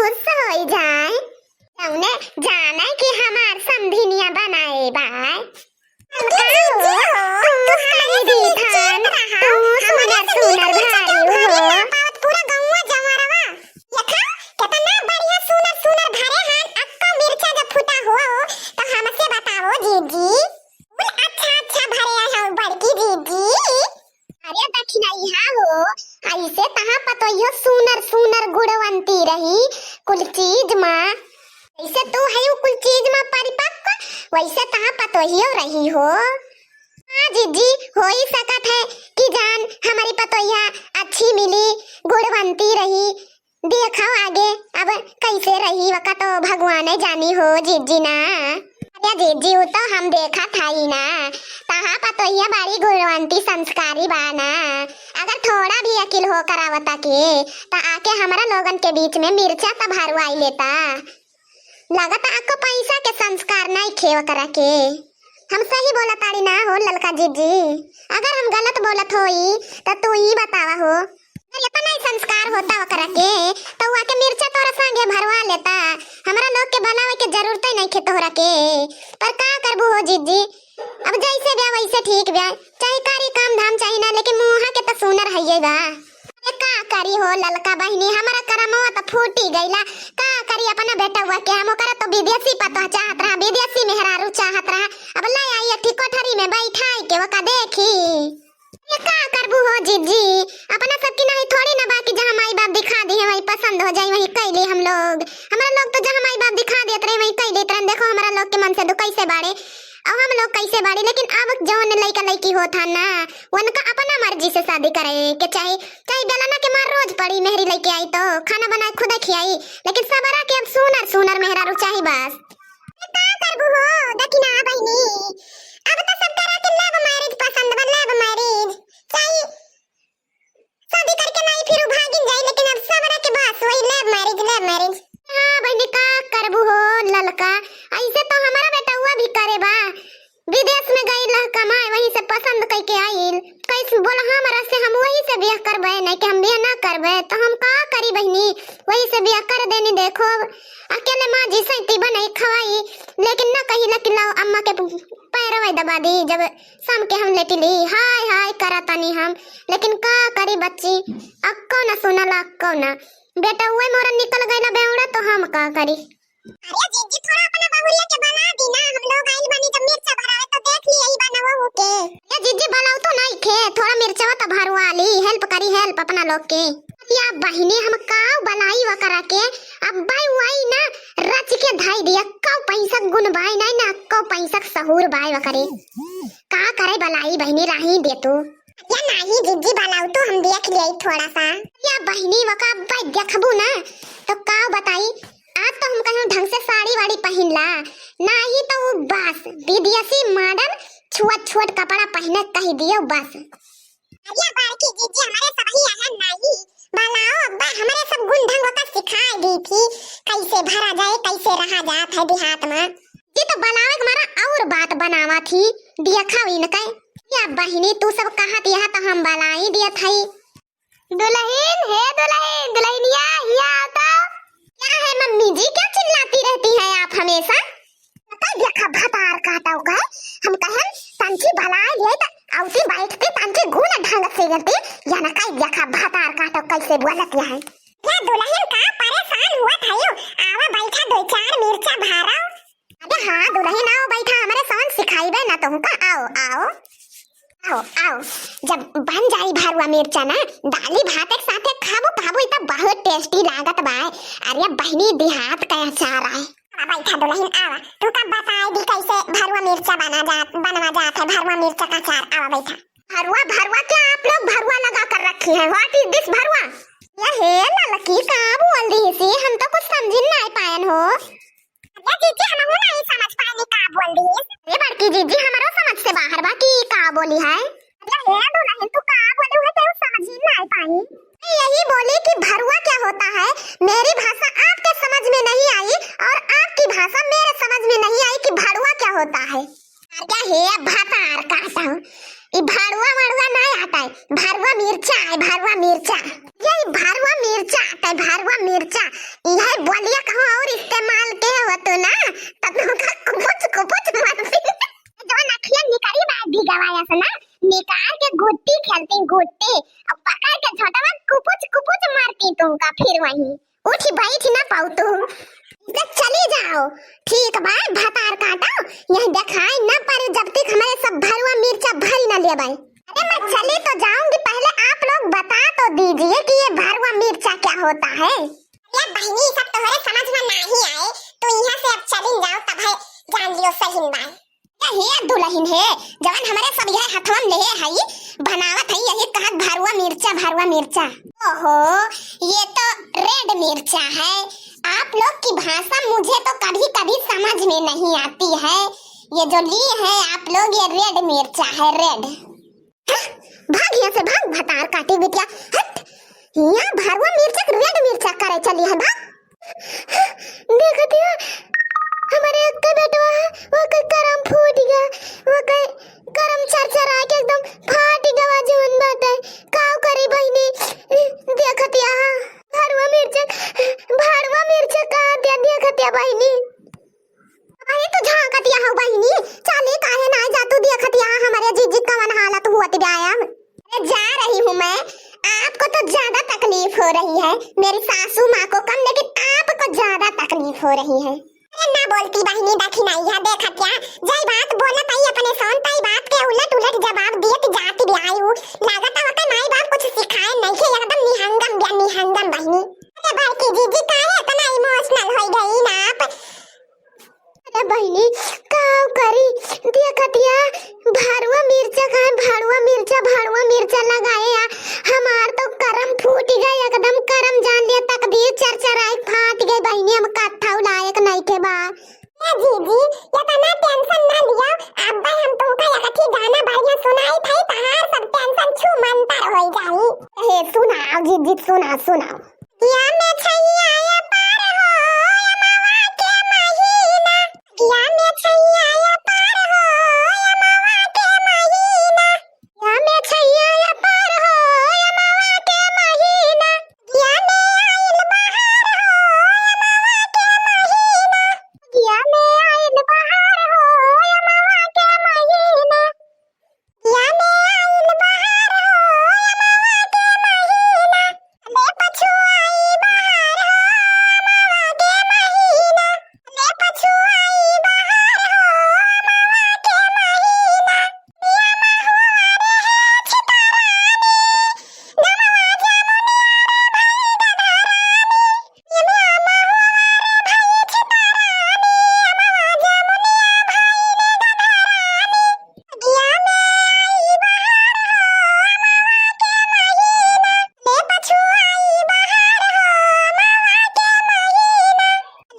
खुश हो जाए। तौने जाना कि हमार समधिनिया बनाए बाय पूरा गौवा जवारवा यखा कितना बढ़िया सुनर सुनर भरे हान अक्का मिर्चा जब फुटा हो तो हमसे बताओ जीजी अच्छा अच्छा भरे हो बड़की जीजी। अरे दक्षिणा यहाँ हो ऐसे तहां पतोइयो सुनर सुनर गुणवंती रही कुल चीज मां ऐसे तू है कुल चीज में परिपक्व वैसे तहां पतोहियो रही हो। हाँ जीजी हो ही सकत है कि जान हमारी पतोहिया अच्छी मिली गुणवंती रही देखो आगे अब कैसे रही वका तो भगवान जानी हो जीजी ना। अरे जीजी वो तो हम देखा था ही ना तहां पतोहिया बड़ी गुणवंती संस्कारी बाना। अगर थोड़ा भी अकिल हो करावता के तो आके हमारा लोगन के बीच में मिर्चा तो भरवाई लेता। लगता आपको पैसा के संस्कार नहीं खेव करा के हम सही बोला ताड़ी ना हो ललका जीजी। अगर हम गलत बोलत होई तो तू ही बतावा हो अगर इतना ही संस्कार होता करा के तो आके मिर्चा तोरा संगे भरवा लेता। हमारा लोग के बनावे के जरूरत ही नहीं खे तोरा के पर का करबू हो जीजी। अब जैसे ब्याह वैसे ठीक ब्याह चाहे कारी काम धाम चाहे ना लेकिन मुहा के तो सुनर है बा। अरे का करी हो ललका बहनी हमारा करमवा तो फूटी गईला का करी अपना बेटा हुआ के हम ओकरा तो विदेशी पता चाहत रहा विदेशी मेहरारू चाहत रहा अब ले आई अठी कोठरी में बैठाई के वका देखी। ये का करबू हो जीजी अपना सबकी नहीं थोड़ी ना बाकी जहां माई बाप दिखा दी है वही पसंद हो जाई वही कैली हम लोग हमारा लोग तो जहां माई बाप दिखा देत रहे वही कैली तरह देखो हमारा लोग के मन से दुख कैसे बाड़े अब हम लोग कैसे बाड़ी। लेकिन अब जौन लड़का लड़की होता ना उनका अपना मर्जी से शादी करे के चाहे चाहे बेलना के मार रोज पड़ी मेहरी लेके आई तो खाना बनाए खुद खियाई लेकिन सबरा के अब सुनर सुनर मेहरारू चाही बस। का करबू हो दक्षिणा बहनी अब तो सब तरह के लव मैरिज पसंद बा लव मैरिज चाहे शादी करके नहीं फिर भागिन जाए लेकिन अब सबरा के बस वही लव मैरिज। हां बहनी का करबू हो ललका ऐसे तो हमारा बेटा हुआ भी करे बा विदेश में गई लह कमाए वहीं से पसंद करके आइल कैसे बोला हमारा से हम वहीं से ब्याह करबे नहीं कि हम ब्याह ना करबे तो हम का करी बहनी वहीं से ब्याह कर देनी। देखो अकेले माँ जी सैती बनाई खवाई लेकिन ना कही लेकिन लाओ अम्मा के पैरवा दबा दी जब शाम के हम लेटी ली हाय हाय करता नहीं हम लेकिन का करी बच्ची अक्को ना सुनला अक्को ना बेटा हुए मोरा निकल गई ना बेउड़ा तो हम का करी। अरे जीजी थोड़ा अपना बाहुल्य के बना दी ना हम लोग आइल बनी जब मिर्चा भरावे तो देख ली यही बनावा हो के ये जीजी बनाओ तो नहीं खे थोड़ा मिर्चा तो भरवा ली हेल्प करी हेल्प अपना लोग के या बहिनी हम काव बनाई व करा के अब भाई वाई ना रच के धाई दिया कौ पैसा गुण भाई नहीं ना कौ पैसा सहूर भाई व करे का करे बलाई बहिनी राही दे तू या नहीं जीजी बनाओ तो हम देख लिया थोड़ा सा या बहिनी वका भाई देखबू ना तो काव बताई आज तो हम कहूं ढंग से साड़ी वाड़ी पहन ला नहीं तो वो बस विदेशी मॉडर्न छोट छोट कपड़ा पहने कह दियो बस। अरे बाकी जीजी हमारे सब ही आना नहीं बनाओ अब्बा हमारे सब गुण ढंग का सिखा दी थी कैसे भरा जाए कैसे रहा जात है देहात में ये तो बनावे हमारा और बात बनावा थी देखा हुई न कह या बहिनी तू सब कहा दिया तो हम बनाई दिया थी दुल्हन है दुल्हन दुल्हनिया या आता क्या है मम्मी जी क्या चिल्लाती रहती है आप हमेशा पता देखा भतार काटा होगा हम कहन तंची भलाई ले त औसी बैठ के तंची गुण ढंग से करते या ना कई देखा भतार काटा कैसे बोलत है क्या दुल्हन का परेशान हुआ था यो आवा बैठा दो चार मिर्चा भारा। अरे हां दुल्हन आओ बैठा हमारे सान सिखाईबे ना तुमका आओ आओ आओ आओ जब बन जाई भरवा मिर्चा ना दाली भात एक साथे खाबो खाबो इतना बहुत टेस्टी लागत बा। अरे बहनी देहात का अचार है बैठा दुल्हन आवा तू का बताए दी कैसे भरवा मिर्चा बनवा जात है भरवा मिर्चा का अचार आवा बैठा। भरवा क्या आप लोग भरवा लगा कर रखी है व्हाट इज दिस भरवा ये है ललकी का बोल दी सी हम तो कुछ समझ नहीं पायन हो। अरे जीजी हम नहीं समझ पाए का बोल दी ये बड़की जीजी हमारो समझ से बाहर बा की का बोली है। अरे हे दुल्हन तू का बोली है तो समझ ही नहीं पाई यही बोली कि भरवा क्या होता है मेरी भाषा आपके समझ में नहीं आई और आपकी भाषा मेरे समझ में नहीं आई कि भरवा क्या होता है। क्या है भातार काटा हूँ ये भरवा मरवा नहीं आता है भरवा मिर्चा है भरवा मिर्चा यही भरवा मिर्चा आता है भरवा मिर्चा यह बोलिया कहो और इस्तेमाल के हो तो ना तब का कुछ मारती जो नखिया निकारी बात भी गवाया से ना निकाल के गोटी खेलती गोटी अब पकड़ के झटवा कुछ मारती तुमका फिर वहीं उठी बैठ ना पाऊ तुम चली जाओ ठीक बा भातार काटो यह दिखाई न पर जब तक हमारे सब भरवा मिर्चा भरी न ले भाई अरे मैं चली तो जाऊंगी पहले आप लोग बता तो दीजिए कि ये भरवा मिर्चा क्या होता है ये बहनी सब तुम्हारे समझ में नहीं आए तो यहाँ से अब चली जाओ तब है जान लियो सही बात ये दुल्हन है जवान हमारे सब यह हथवन ले है बनावत है यही कहत भरवा मिर्चा ओहो ये तो रेड मिर्चा है आप लोग की भाषा मुझे तो कभी समझ में नहीं आती है ये जो ली है आप लोग ये रेड मिर्चा है रेड भाग यहाँ से भाग भतार काटी बिटिया हट यहाँ भरवा मिर्चा रेड मिर्चा करे चली है भाग देखो दिया हमारे अक्का बेटवा है वो कोई करम फूट गया वो कोई करम चरचरा के एकदम फाट गवा जोन बाटे काव करी बहिनी देखतिया भरवा मिर्चा का दिया देखतिया बहिनी अरे तो झांकतिया हो बहिनी चाले काहे ना जा तू देखतिया हमारे जीजी कवन हालत हुआ तिया अरे जा रही हूं मैं आपको तो ज्यादा तकलीफ हो रही है मेरी सासू माँ को कम लेकिन आपको ज्यादा तकलीफ हो रही है ना बोलती बहिनी देखी नहीं है देखा क्या जय बात बोला ताई अपने सोन ताई बात के उलट जवाब दिए तो जाती भी आई हूं लागत है माई बाप कुछ सिखाए नहीं है एकदम निहंगम बहिनी अरे भाई की जीजी काहे इतना इमोशनल हो गई ना आप अरे बहिनी काव करी देखतिया भरवा मिर्चा लगाए हमार तो करम फूट गए एकदम करम जान लिया तकदीर चरचराई फाट गई बहिनी हम कत्था लायक नहीं के बा जीजी ये तो ना टेंशन ना लिया अब भाई हम तुमका यकथी गाना बढ़िया सुनाई थई तहार सब टेंशन छू मंतर हो जाई हे सुनाओ जीजी सुनाओ या में छैया या पार हो या मावा के महीना या में छैया या पार हो या मावा के महीना या में छैया या पार हो या मावा के महीना या में आइल बहार हो या मावा के महीना या में आइल बहार हो या मावा के महीना या में आइल बहार हो या मावा के महीना ले पछुआई बहार हो मावा के महीना ले पछुआई बहार हो मावा के महीना या महुआरे है छितारानी नमवा जमुनिया रे भाई गधारानी या महुआरे भाई छितारानी नमवा जमुनिया भाई ने गधारानी या में आई बहार हो मावा के महीना ले पछुआई बहार हो मावा के महीना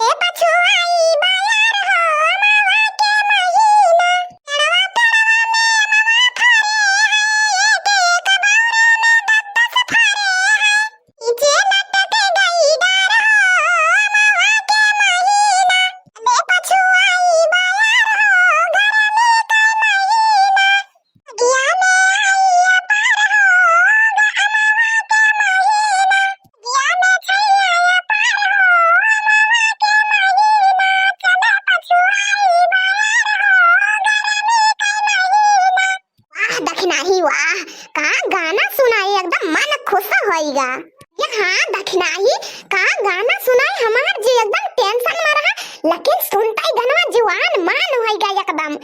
ले पछुआई बहार हो मावा के महीना तड़वा में मावा फरे है एक कबौरे में दत्त सफारे है नीचे लटक गई डार हो मावा के महीना ले पछुआई बहार हो घर में का महीना या में आई अपार हो मावा के महीना या में छैया अपार हो मावा के महीना चले पछुआई बहार हो घर में का महीना वाह दखनाही वाह का गाना सुनाई एकदम मन खुश होइगा ये हाँ दखनाही का गाना सुनाई हमार जी एकदम टेंशन में रहा लेकिन सुनता ही गनवा जवान मान होइगा एकदम